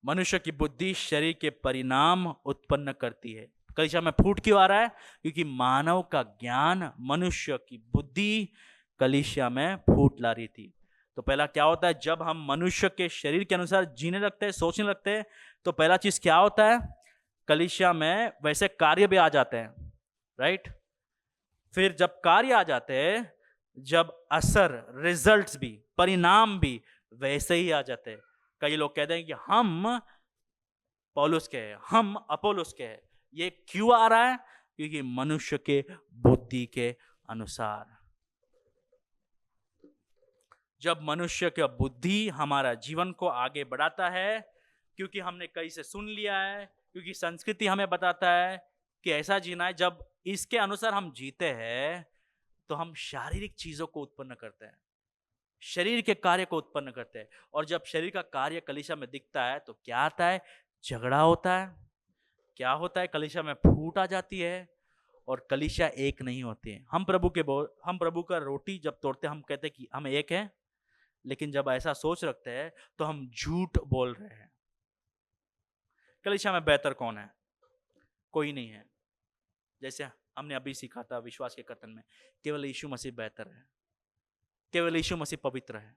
मनुष्य की बुद्धि शरीर के परिणाम उत्पन्न करती है। कलिसिया में फूट क्यों आ रहा है? क्योंकि मानव का ज्ञान, मनुष्य की बुद्धि कलिसिया में फूट ला रही थी। तो पहला क्या होता है, जब हम मनुष्य के शरीर के अनुसार जीने लगते हैं, सोचने लगते हैं, तो पहला चीज क्या होता है, कलिसिया में वैसे कार्य भी आ जाते हैं, राइट। फिर जब कार्य आ जाते हैं, जब असर, रिजल्ट्स भी, परिणाम भी वैसे ही आ जाते हैं। कई लोग कहते हैं कि हम पौलुस के हैं, हम अपोलोस के हैं। ये क्यों आ रहा है? क्योंकि मनुष्य के बुद्धि के अनुसार। जब मनुष्य का बुद्धि हमारा जीवन को आगे बढ़ाता है, क्योंकि हमने कहीं से सुन लिया है, क्योंकि संस्कृति हमें बताता है कि ऐसा जीना है, जब इसके अनुसार हम जीते हैं तो हम शारीरिक चीजों को उत्पन्न करते हैं, शरीर के कार्य को उत्पन्न करते हैं। और जब शरीर का कार्य कलीसिया में दिखता है तो क्या आता है? झगड़ा होता है। क्या होता है? कलीसिया में फूट आ जाती है और कलीसिया एक नहीं होती है। हम प्रभु का रोटी जब तोड़ते हम कहते हैं कि हम एक हैं, लेकिन जब ऐसा सोच रखते हैं तो हम झूठ बोल रहे हैं। कलीसिया में बेहतर कौन है? कोई नहीं है। जैसे हमने अभी सीखा था विश्वास के कथन में, केवल यीशु मसीह बेहतर है, केवल यीशु मसीह पवित्र है,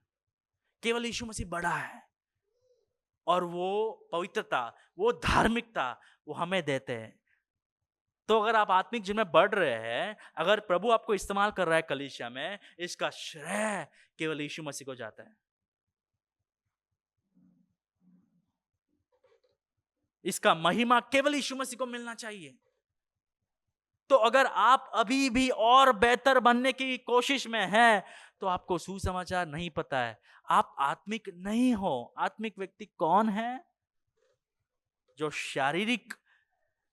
केवल यीशु मसीह बड़ा है, और वो पवित्रता, वो धार्मिकता वो हमें देते हैं। तो अगर आप आत्मिक जीवन में बढ़ रहे हैं, अगर प्रभु आपको इस्तेमाल कर रहा है कलीसिया में, इसका श्रेय केवल यीशु मसीह को जाता है। इसका महिमा केवल यीशु मसीह को मिलना चाहिए। तो अगर आप अभी भी और बेहतर बनने की कोशिश में हैं, तो आपको सुसमाचार नहीं पता है, आप आत्मिक नहीं हो। आत्मिक व्यक्ति कौन है? जो शारीरिक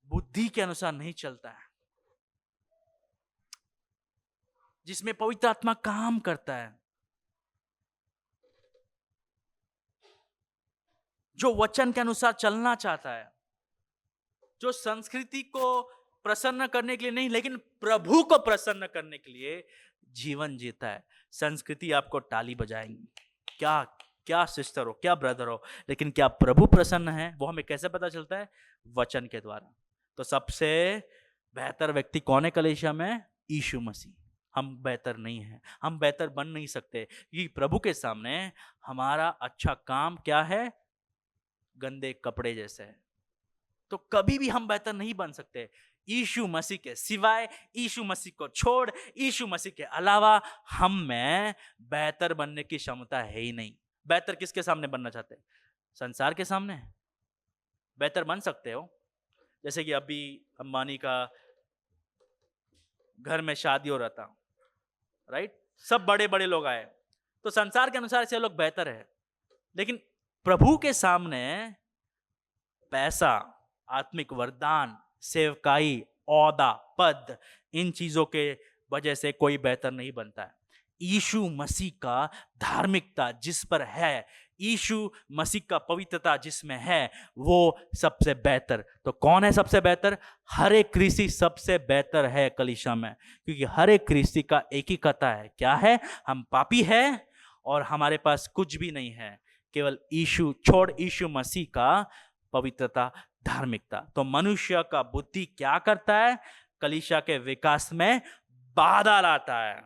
बुद्धि के अनुसार नहीं चलता है, जिसमें पवित्र आत्मा काम करता है, जो वचन के अनुसार चलना चाहता है, जो संस्कृति को प्रसन्न करने के लिए नहीं, लेकिन प्रभु को प्रसन्न करने के लिए जीवन जीता है। संस्कृति आपको ताली बजाएंगी, क्या क्या सिस्टर हो, क्या ब्रदर हो, लेकिन क्या प्रभु प्रसन्न है, वो हमें कैसे पता चलता है? वचन के द्वारा। तो सबसे बेहतर व्यक्ति कौन है कलीसिया में? यीशु मसीह। हम बेहतर नहीं हैं, हम बेहतर बन नहीं सकते, क्योंकि प्रभु के सामने हमारा अच्छा काम क्या है? गंदे कपड़े जैसे है। तो कभी भी हम बेहतर नहीं बन सकते। यीशु मसीह के सिवाय, यीशु मसीह को छोड़, यीशु मसीह के अलावा हम में बेहतर बनने की क्षमता है ही नहीं। बेहतर किसके सामने बनना चाहते हैं? संसार के सामने बेहतर बन सकते हो। जैसे कि अभी अंबानी का घर में शादी हो रहा था, राइट, सब बड़े बड़े लोग आए, तो संसार के अनुसार से लोग बेहतर है, लेकिन प्रभु के सामने पैसा, आत्मिक वरदान, सेवकाई, औदा, पद, इन चीजों के वजह से कोई बेहतर नहीं बनता है। यीशु मसीह का धार्मिकता जिस पर है, यीशु मसीह का पवित्रता जिसमें है, वो सबसे बेहतर। तो कौन है सबसे बेहतर? हर एक ख्रीस्ती सबसे बेहतर है कलीसिया में, क्योंकि हर एक ख्रीस्ती का एक ही कथा है, क्या है? हम पापी हैं और हमारे पास कुछ भी नहीं है, केवल यीशु छोड़ यीशु मसीह का पवित्रता, धार्मिकता। तो मनुष्य का बुद्धि क्या करता है? कलीसिया के विकास में बाधा लाता है।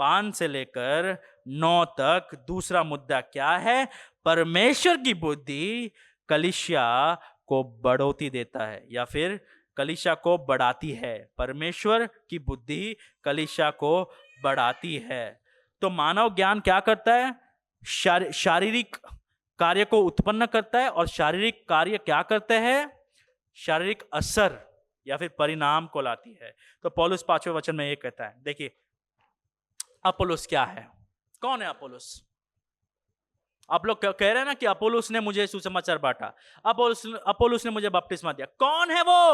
5 से लेकर 9 तक दूसरा मुद्दा क्या है? परमेश्वर की बुद्धि कलीसिया को बढ़ोतरी देता है, या फिर कलीसिया को बढ़ाती है। परमेश्वर की बुद्धि कलीसिया को बढ़ाती है। तो मानव ज्ञान क्या करता है? शारीरिक कार्य को उत्पन्न करता है, और शारीरिक कार्य क्या करते हैं? शारीरिक असर या फिर परिणाम को लाती है। तो पौलुस 5वें वचन में ये कहता है, देखिए अपोलोस क्या है? कौन है अपोलोस? आप लोग कह रहे हैं ना कि अपोलोस ने मुझे सुसमाचार बांटा, अपोलोस ने मुझे बपतिस्मा दिया। कौन है वो?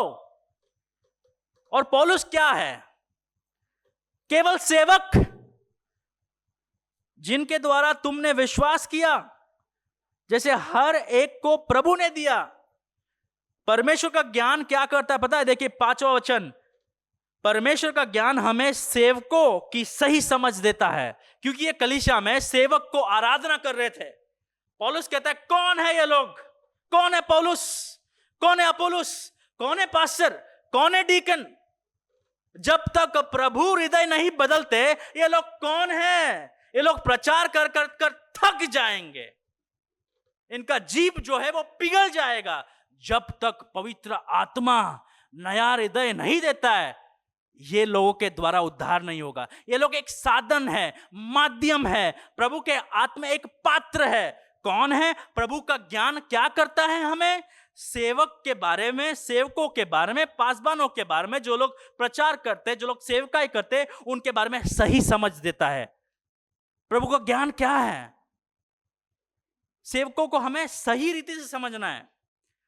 और पौलुस क्या है? केवल सेवक, जिनके द्वारा तुमने विश्वास किया, जैसे हर एक को प्रभु ने दिया। परमेश्वर का ज्ञान क्या करता है पता है? देखिए 5वां वचन, परमेश्वर का ज्ञान हमें सेवकों की सही समझ देता है। क्योंकि ये कलीसिया में सेवक को आराधना कर रहे थे। पौलुस कहता है कौन है ये लोग? कौन है पौलुस? कौन है अपोलोस? कौन है पास्टर? कौन है डीकन? जब तक प्रभु हृदय नहीं बदलते ये लोग कौन है? ये लोग प्रचार कर कर कर थक जाएंगे, इनका जीभ जो है वो पिघल जाएगा। जब तक पवित्र आत्मा नया हृदय नहीं देता है, ये लोगों के द्वारा उद्धार नहीं होगा। ये लोग एक साधन है, माध्यम है, प्रभु के आत्मा एक पात्र है। कौन है? प्रभु का ज्ञान क्या करता है? हमें सेवक के बारे में, सेवकों के बारे में, पासबानों के बारे में, जो लोग प्रचार करते, जो लोग सेवकाई करते, उनके बारे में सही समझ देता है। प्रभु का ज्ञान क्या है? सेवकों को हमें सही रीति से समझना है।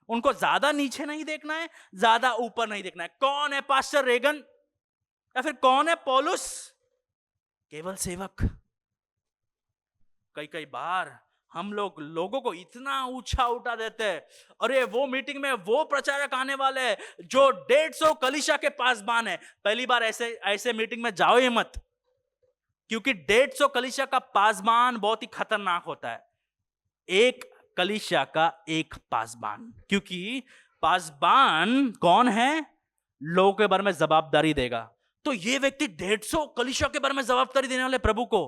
उनको ज्यादा नीचे नहीं देखना है, ज्यादा ऊपर नहीं देखना है। कौन है पास्टर रेगन या फिर कौन है पौलुस? केवल सेवक। कई बार हम लोगों को इतना ऊंचा उठा देते हैं, अरे वो मीटिंग में वो प्रचारक आने वाले हैं जो 150 कलीसिया के पासबान है। पहली बार ऐसे मीटिंग में जाओ ही मत, क्योंकि 150 कलीसिया का पासबान बहुत ही खतरनाक होता है। एक कलीसिया का एक पासबान, क्योंकि पासबान कौन है? लोगों के बारे में जवाबदारी देगा। तो ये व्यक्ति 150 कलीसिया के बारे में जवाबदारी देने वाले प्रभु को,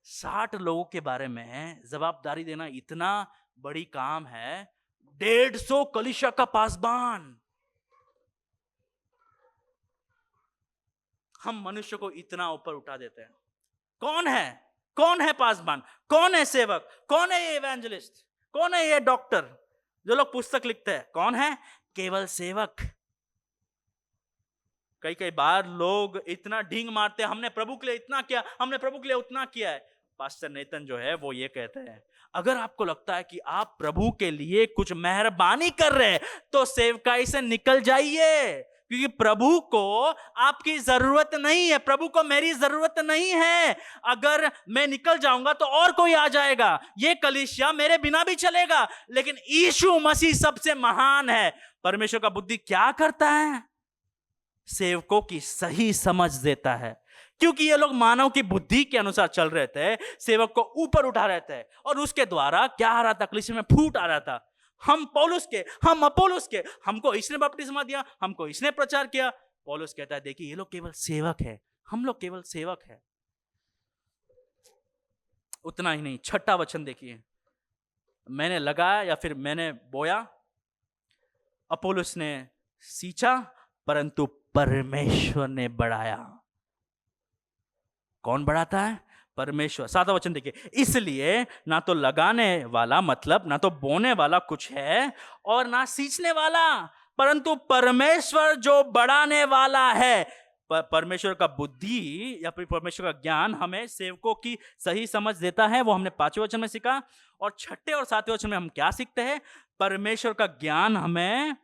60 लोगों के बारे में जवाबदारी देना इतना बड़ी काम है। 150 कलीसिया का पासबान। हम मनुष्य को इतना ऊपर उठा देते हैं। कौन है? कौन है पासबान? कौन है सेवक? कौन है ये इवेंजलिस्ट? कौन है ये डॉक्टर जो लोग पुस्तक लिखते हैं? कौन है? केवल सेवक। कई बार लोग इतना ढींग मारते हैं, हमने प्रभु के लिए इतना किया, हमने प्रभु के लिए उतना किया है। पास्टर नेतन जो है वो ये कहते हैं, अगर आपको लगता है कि आप प्रभु के लिए कुछ मेहरबानी कर रहे हैं तो सेवकाई से निकल जाइए, क्योंकि प्रभु को आपकी जरूरत नहीं है, प्रभु को मेरी जरूरत नहीं है। अगर मैं निकल जाऊंगा तो और कोई आ जाएगा, ये कलीसिया मेरे बिना भी चलेगा, लेकिन यीशु मसीह सबसे महान है। परमेश्वर का बुद्धि क्या करता है? सेवकों की सही समझ देता है। क्योंकि ये लोग मानव की बुद्धि के अनुसार चल रहे थे, सेवक को ऊपर उठा रहे थे, और उसके द्वारा क्या आ रहा था? कलीसिया में फूट आ रहा था। हम पौलुस के, हम अपोलोस के, हमको इसने बपतिस्मा दिया, हमको इसने प्रचार किया। पौलुस कहता है देखिए ये लोग केवल सेवक है, हम लोग केवल सेवक है। उतना ही नहीं, 6ठा वचन देखिए, मैंने लगाया या फिर मैंने बोया, अपोलोस ने सींचा, परंतु परमेश्वर ने बढ़ाया। कौन बढ़ाता है? परमेश्वर। 7वां वचन देखिए, इसलिए ना तो लगाने वाला मतलब ना तो बोने वाला कुछ है और ना सींचने वाला, परंतु परमेश्वर जो बढ़ाने वाला है। परमेश्वर का बुद्धि या फिर परमेश्वर का ज्ञान हमें सेवकों की सही समझ देता है, वो हमने 5वें वचन में सीखा। और 6ठे और 7वें वचन में हम क्या सीखते हैं? परमेश्वर का ज्ञान हमें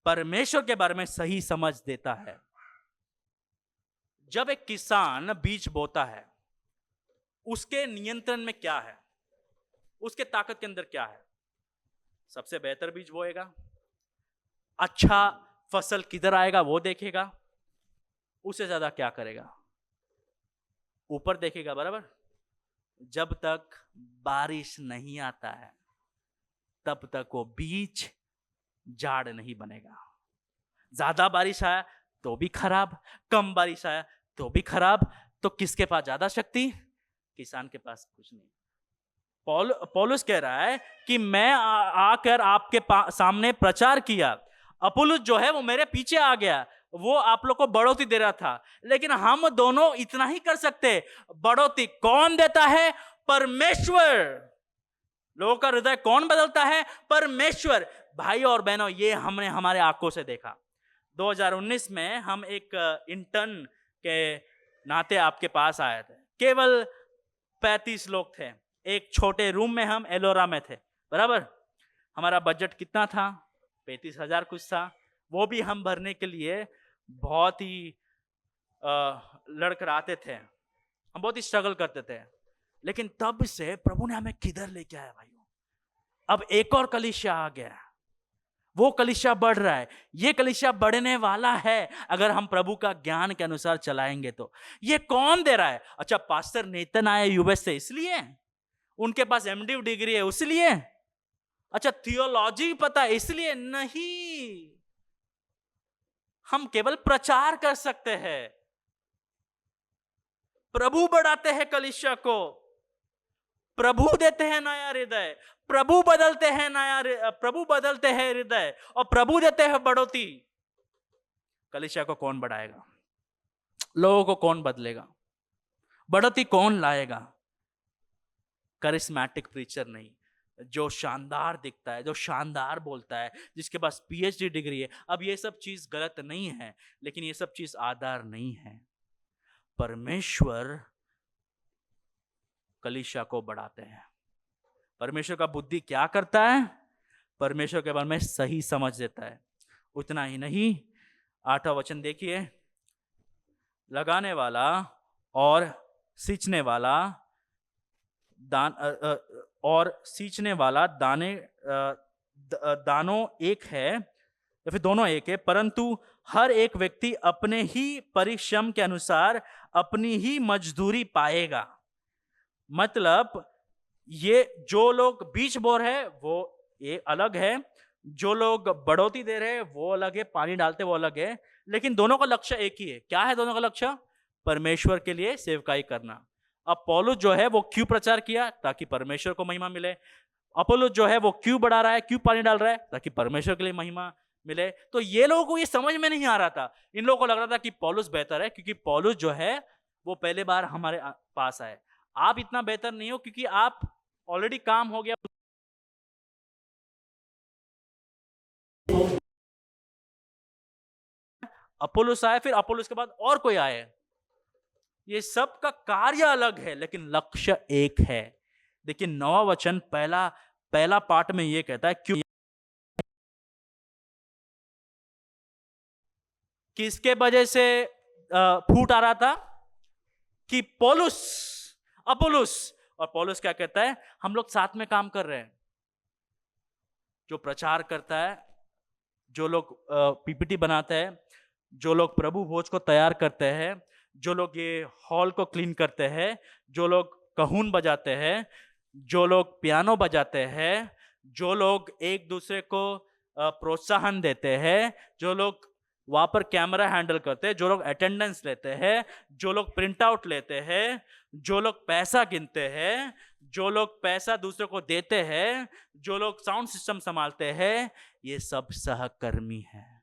परमेश्वर के बारे में सही समझ देता है। जब एक किसान बीज बोता है, उसके नियंत्रण में क्या है? उसके ताकत के अंदर क्या है? सबसे बेहतर बीज बोएगा, अच्छा फसल किधर आएगा वो देखेगा, उससे ज्यादा क्या करेगा? ऊपर देखेगा, बराबर। जब तक बारिश नहीं आता है तब तक वो बीज झाड़ नहीं बनेगा। ज्यादा बारिश आया तो भी खराब, कम बारिश आया तो भी खराब। तो किसके पास ज्यादा शक्ति? किसान के पास कुछ नहीं। पौलुस कह रहा है कि मैं आकर आपके सामने प्रचार किया, अपुल्लोस जो है वो मेरे पीछे आ गया, वो आप लोग को बढ़ोतरी दे रहा था, लेकिन हम दोनों इतना ही कर सकते। बढ़ोतरी कौन देता है? परमेश्वर। लोगों का हृदय कौन बदलता है? परमेश्वर। भाई और बहनों, ये हमने हमारे आंखों से देखा। 2019 में हम एक इंटर्न के नाते आपके पास आए थे। केवल 35 लोग थे, एक छोटे रूम में, हम एलोरा में थे, बराबर। हमारा बजट कितना था? 35,000 कुछ था। वो भी हम भरने के लिए बहुत ही लड़खड़ाते थे, हम बहुत ही स्ट्रगल करते थे। लेकिन तब से प्रभु ने हमें किधर लेके आया भाइयों? अब एक और कलीसिया आ गया, वो कलीसिया बढ़ रहा है, ये कलीसिया बढ़ने वाला है अगर हम प्रभु का ज्ञान के अनुसार चलाएंगे तो। ये कौन दे रहा है? अच्छा, पास्टर नेतन आए यूएस से इसलिए, उनके पास एमडी डिग्री है उसलिए, अच्छा थियोलॉजी पता है इसलिए? नहीं, हम केवल प्रचार कर सकते हैं। प्रभु बढ़ाते हैं कलीसिया को, प्रभु देते हैं नया हृदय, प्रभु बदलते हैं प्रभु बदलते हैं हृदय, और प्रभु देते हैं बढ़ोती। कलीसिया को कौन बढ़ाएगा? लोगों को कौन बदलेगा? बढ़ोती कौन लाएगा? करिस्मेटिक प्रीचर नहीं, जो शानदार दिखता है, जो शानदार बोलता है, जिसके पास पीएचडी डिग्री है। अब ये सब चीज गलत नहीं है, लेकिन ये सब चीज आधार नहीं है। परमेश्वर कलीसिया को बढ़ाते हैं। परमेश्वर का बुद्धि क्या करता है? परमेश्वर के बारे में सही समझ देता है। उतना ही नहीं, 8वां वचन देखिए, लगाने वाला और सींचने वाला दानों एक है, या फिर दोनों एक है, परंतु हर एक व्यक्ति अपने ही परिश्रम के अनुसार अपनी ही मजदूरी पाएगा। मतलब ये जो लोग बीज बो रहे हैं वो ये अलग है, जो लोग बढ़ोती दे रहे हैं वो अलग है, पानी डालते वो अलग है, लेकिन दोनों का लक्ष्य एक ही है। क्या है दोनों का लक्ष्य? परमेश्वर के लिए सेवकाई करना। अब पौलुस जो है वो क्यों प्रचार किया? ताकि परमेश्वर को महिमा मिले। अपोलोस जो है वो क्यों बढ़ा रहा है, क्यों पानी डाल रहा है? ताकि परमेश्वर के लिए महिमा मिले। तो ये लोगों को ये समझ में नहीं आ रहा था। इन लोगों को लग रहा था कि पौलुस बेहतर है क्योंकि पौलुस जो है वो पहले बार हमारे पास आए। आप इतना बेहतर नहीं हो क्योंकि आप ऑलरेडी काम हो गया। अपोलोस आए, फिर अपोलोस के बाद और कोई आए। ये सब का कार्य अलग है लेकिन लक्ष्य एक है। देखिए 9वां वचन पहला पार्ट में ये कहता है, क्यों किसके वजह से फूट आ रहा था? कि पौलुस, अपोलोस। और पौलुस क्या कहता है? हम लोग साथ में काम कर रहे हैं। जो प्रचार करता है, जो लोग पीपीटी बनाते हैं, जो लोग प्रभु भोज को तैयार करते हैं, जो लोग ये हॉल को क्लीन करते हैं, जो लोग कहून बजाते हैं, जो लोग पियानो बजाते हैं, जो लोग एक दूसरे को प्रोत्साहन देते हैं, जो लोग वहां पर कैमरा हैंडल करते हैं, जो लोग अटेंडेंस लेते हैं, जो लोग प्रिंट आउट लेते हैं, जो लोग पैसा गिनते हैं, जो लोग पैसा दूसरे को देते हैं, जो लोग साउंड सिस्टम संभालते हैं, ये सब सहकर्मी हैं।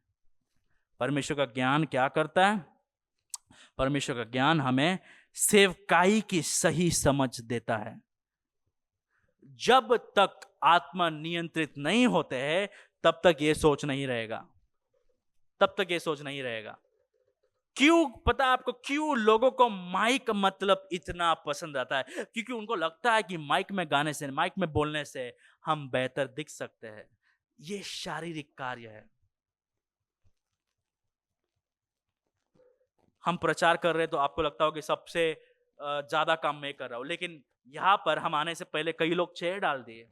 परमेश्वर का ज्ञान क्या करता है? परमेश्वर का ज्ञान हमें सेवकाई की सही समझ देता है। जब तक आत्मा नियंत्रित नहीं होते हैं तब तक ये सोच नहीं रहेगा, तब तक ये सोच नहीं रहेगा। क्यों पता आपको क्यों लोगों को माइक मतलब इतना पसंद आता है? क्योंकि उनको लगता है कि माइक में गाने से, माइक में बोलने से हम बेहतर दिख सकते हैं। ये शारीरिक कार्य है। हम प्रचार कर रहे हैं तो आपको लगता हो कि सबसे ज्यादा काम मैं कर रहा हूं, लेकिन यहां पर हम आने से पहले कई लोग चेयर डाल दिए,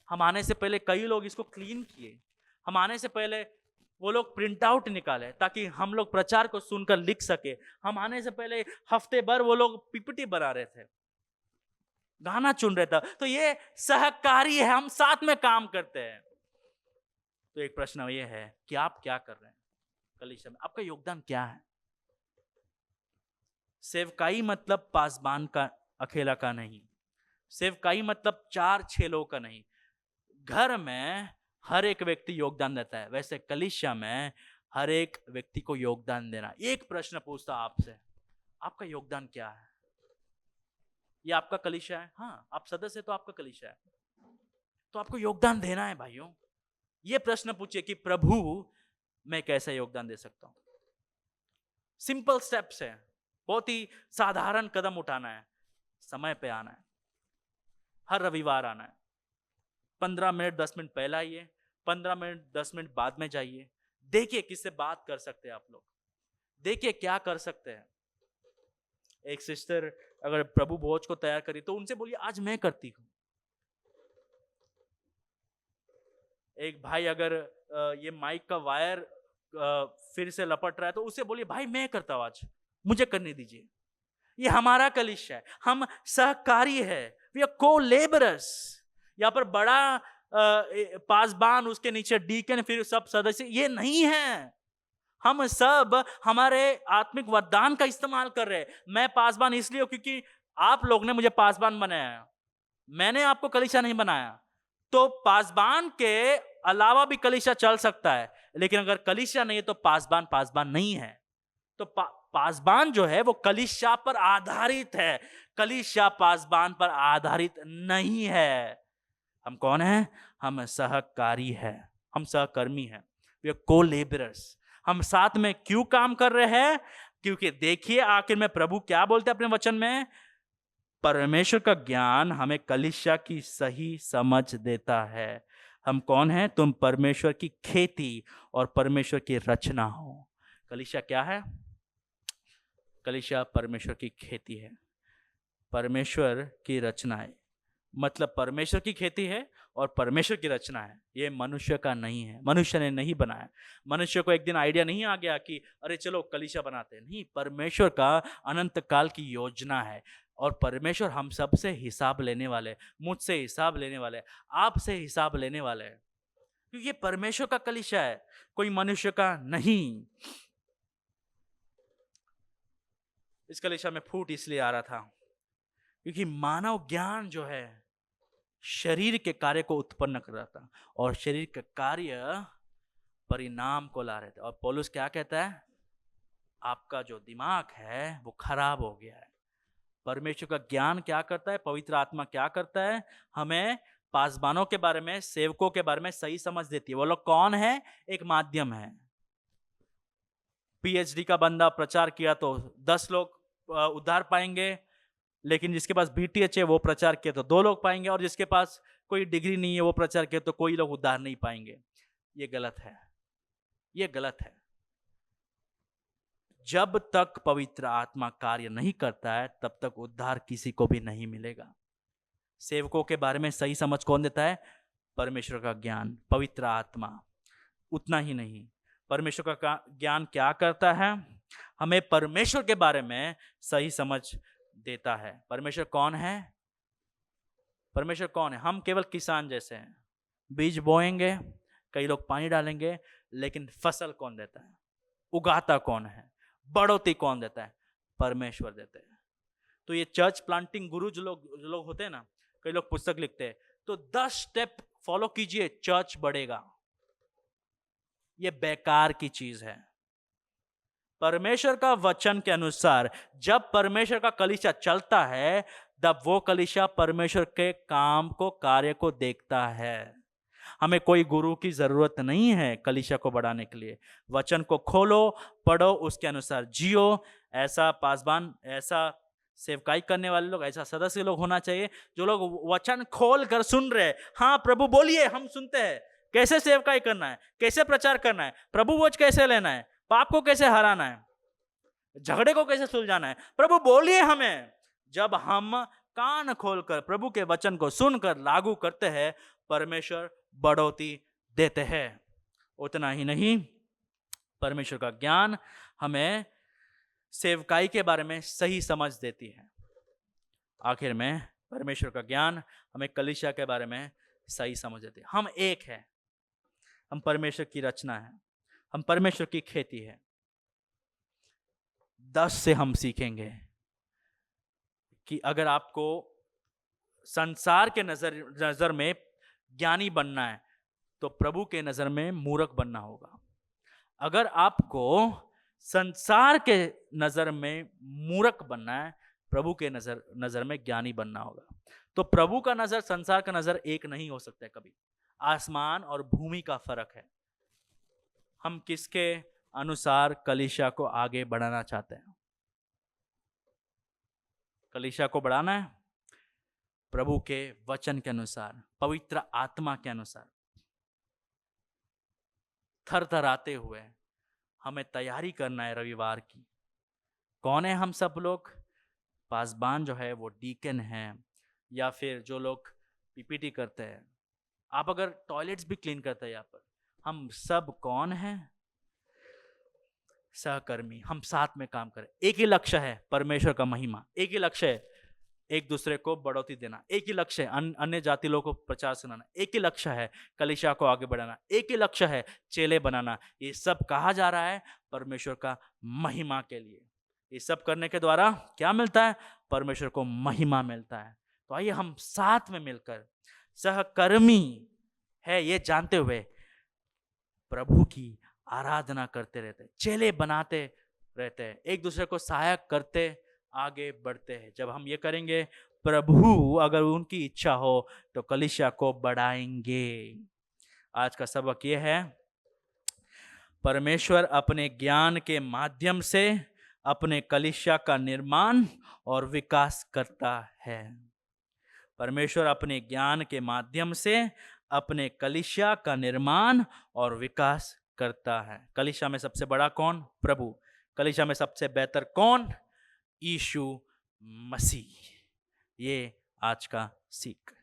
हम आने से पहले कई लोग इसको क्लीन किए, हम आने से पहले वो लोग प्रिंट आउट निकाले ताकि हम लोग प्रचार को सुनकर लिख सके, हम आने से पहले हफ्ते भर वो लोग पीपीटी बना रहे थे, गाना चुन रहे थे। तो ये सहकारी है, हम साथ में काम करते हैं। तो एक प्रश्न ये है कि आप क्या कर रहे हैं कलीसिया में? आपका योगदान क्या है? सेवकाई मतलब पासबान का अकेला का नहीं, सेवकाई मतलब 4-6 लोगों का नहीं। घर में हर एक व्यक्ति योगदान देता है, वैसे कलीसिया में हर एक व्यक्ति को योगदान देना। एक प्रश्न पूछता आपसे, आपका योगदान क्या है? ये आपका कलीसिया है, हाँ आप सदस्य तो आपका कलीसिया है, तो आपको योगदान देना है भाइयों। ये प्रश्न पूछिए कि प्रभु मैं कैसे योगदान दे सकता हूं। सिंपल स्टेप्स है, बहुत ही साधारण कदम उठाना है। समय पे आना है, हर रविवार आना है, 15 मिनट 10 मिनट पहले आइए, 15 मिनट 10 मिनट बाद में जाइए। देखिए किससे बात कर सकते हैं आप लोग, देखिए क्या कर सकते हैं। एक सिस्टर अगर प्रभु भोज को तैयार करी तो उनसे बोलिए आज मैं करती हूं। एक भाई अगर ये माइक का वायर फिर से लपट रहा है तो उसे बोलिए भाई मैं करता हूं, आज मुझे करने दीजिए। ये हमारा कलिशा है, हम सहकारी है, वी आर को लेबरर्स। यहाँ पर बड़ा पासबान, उसके नीचे डीकन, फिर सब सदस्य, ये नहीं है। हम सब हमारे आत्मिक वरदान का इस्तेमाल कर रहे हैं। मैं पासबान इसलिए हूं क्योंकि आप लोग ने मुझे पासबान बनाया, मैंने आपको कलीसिया नहीं बनाया। तो पासबान के अलावा भी कलीसिया चल सकता है, लेकिन अगर कलीसिया नहीं है तो पासबान पासबान नहीं है। तो पासबान जो है वो कलीसिया पर आधारित है, कलीसिया पासबान पर आधारित नहीं है। हम कौन है? हम सहकारी है, हम सहकर्मी हैं, वी आर को लेबरर्स। हम साथ में क्यों काम कर रहे हैं? क्योंकि देखिए आखिर में प्रभु क्या बोलते हैं अपने वचन में, परमेश्वर का ज्ञान हमें कलीसिया की सही समझ देता है। हम कौन हैं? तुम परमेश्वर की खेती और परमेश्वर की रचना हो। कलीसिया क्या है? कलीसिया परमेश्वर की खेती है, परमेश्वर की रचना है। मतलब परमेश्वर की खेती है और परमेश्वर की रचना है। ये मनुष्य का नहीं है, मनुष्य ने नहीं बनाया। मनुष्य को एक दिन आइडिया नहीं आ गया कि अरे चलो कलीसिया बनाते हैं, नहीं, परमेश्वर का अनंत काल की योजना है। और परमेश्वर हम सब से हिसाब लेने वाले, मुझसे हिसाब लेने वाले, आपसे हिसाब लेने वाले हैं, क्योंकि ये परमेश्वर का कलीसिया है, कोई मनुष्य का नहीं। इस कलीसिया में फूट इसलिए आ रहा था क्योंकि मानव ज्ञान जो है शरीर के कार्य को उत्पन्न कर रहा था, और शरीर का कार्य परिणाम को ला रहे थे। और पौलुस क्या कहता है? आपका जो दिमाग है वो खराब हो गया है। परमेश्वर का ज्ञान क्या करता है? पवित्र आत्मा क्या करता है? हमें पासबानों के बारे में, सेवकों के बारे में सही समझ देती है। वो लोग कौन है? एक माध्यम है। पीएचडी का बंदा प्रचार किया तो 10 लोग उद्धार पाएंगे, लेकिन जिसके पास बीटीएच है वो प्रचार किया तो 2 लोग पाएंगे, और जिसके पास कोई डिग्री नहीं है वो प्रचार किया तो कोई लोग उद्धार नहीं पाएंगे। ये गलत है, ये गलत है। जब तक पवित्र आत्मा कार्य नहीं करता है तब तक उद्धार किसी को भी नहीं मिलेगा। सेवकों के बारे में सही समझ कौन देता है? परमेश्वर का ज्ञान, पवित्र आत्मा। उतना ही नहीं, परमेश्वर का ज्ञान क्या करता है? हमें परमेश्वर के बारे में सही समझ देता है। परमेश्वर कौन है? परमेश्वर कौन है? हम केवल किसान जैसे हैं, बीज बोएंगे, कई लोग पानी डालेंगे, लेकिन फसल कौन देता है? उगाता कौन है? बढ़ोतरी कौन देता है? परमेश्वर देते हैं। तो ये चर्च प्लांटिंग गुरु जो लोग होते हैं ना, कई लोग पुस्तक लिखते हैं, तो 10 स्टेप फॉलो कीजिए, चर्च बढ़ेगा। ये बेकार की चीज है। परमेश्वर का वचन के अनुसार जब परमेश्वर का कलीसिया चलता है तब वो कलीसिया परमेश्वर के काम को, कार्य को देखता है। हमें कोई गुरु की जरूरत नहीं है कलीसिया को बढ़ाने के लिए। वचन को खोलो, पढ़ो, उसके अनुसार जियो। ऐसा पासबान, ऐसा सेवकाई करने वाले लोग, ऐसा सदस्य लोग होना चाहिए जो लोग वचन खोल कर सुन रहे। हाँ प्रभु बोलिए, हम सुनते हैं। कैसे सेवकाई करना है, कैसे प्रचार करना है, प्रभु वोच कैसे लेना है, पाप को कैसे हराना है, झगड़े को कैसे सुलझाना है, प्रभु बोलिए हमें। जब हम कान खोलकर प्रभु के वचन को सुनकर लागू करते हैं, परमेश्वर बढ़ोतरी देते हैं। उतना ही नहीं, परमेश्वर का ज्ञान हमें सेवकाई के बारे में सही समझ देती है। आखिर में परमेश्वर का ज्ञान हमें कलीसिया के बारे में सही समझ देती है। हम एक है, हम परमेश्वर की रचना है, हम परमेश्वर की खेती है। 10 से हम सीखेंगे कि अगर आपको संसार के नजर में ज्ञानी बनना है तो प्रभु के नजर में मूर्ख बनना होगा। अगर आपको संसार के नजर में मूर्ख बनना है, प्रभु के नजर में ज्ञानी बनना होगा। तो प्रभु का नजर, संसार का नजर एक नहीं हो सकता है कभी। आसमान और भूमि का फर्क है। हम किसके अनुसार कलीसिया को आगे बढ़ाना चाहते हैं? कलीसिया को बढ़ाना है प्रभु के वचन के अनुसार, पवित्र आत्मा के अनुसार। थरथराते हुए हमें तैयारी करना है रविवार की। कौन है हम सब लोग? पासबान जो है वो डीकन है, या फिर जो लोग पीपीटी करते हैं, आप अगर टॉयलेट्स भी क्लीन करते हैं यहाँ पर, हम सब कौन हैं? सहकर्मी। हम साथ में काम करें, एक ही लक्ष्य है, परमेश्वर का महिमा। एक ही लक्ष्य है, एक दूसरे को बढ़ोतरी देना। एक ही लक्ष्य है, अन्य जाति लोगों को प्रचार सुनाना। एक ही लक्ष्य है, कलीसिया को आगे बढ़ाना। एक ही लक्ष्य है, चेले बनाना। ये सब कहा जा रहा है परमेश्वर का महिमा के लिए। ये सब करने के द्वारा क्या मिलता है? परमेश्वर को महिमा मिलता है। तो आइए हम साथ में मिलकर सहकर्मी है ये जानते हुए प्रभु की आराधना करते रहते, चेले बनाते रहते हैं, एक दूसरे को सहायक करते आगे बढ़ते हैं। जब हम ये करेंगे, प्रभु अगर उनकी इच्छा हो तो कलीसिया को बढ़ाएंगे। आज का सबक ये है, परमेश्वर अपने ज्ञान के माध्यम से अपने कलीसिया का निर्माण और विकास करता है। परमेश्वर अपने ज्ञान के माध्यम से अपने कलीसिया का निर्माण और विकास करता है। कलीसिया में सबसे बड़ा कौन? प्रभु। कलीसिया में सबसे बेहतर कौन? यीशु मसीह। ये आज का सीख।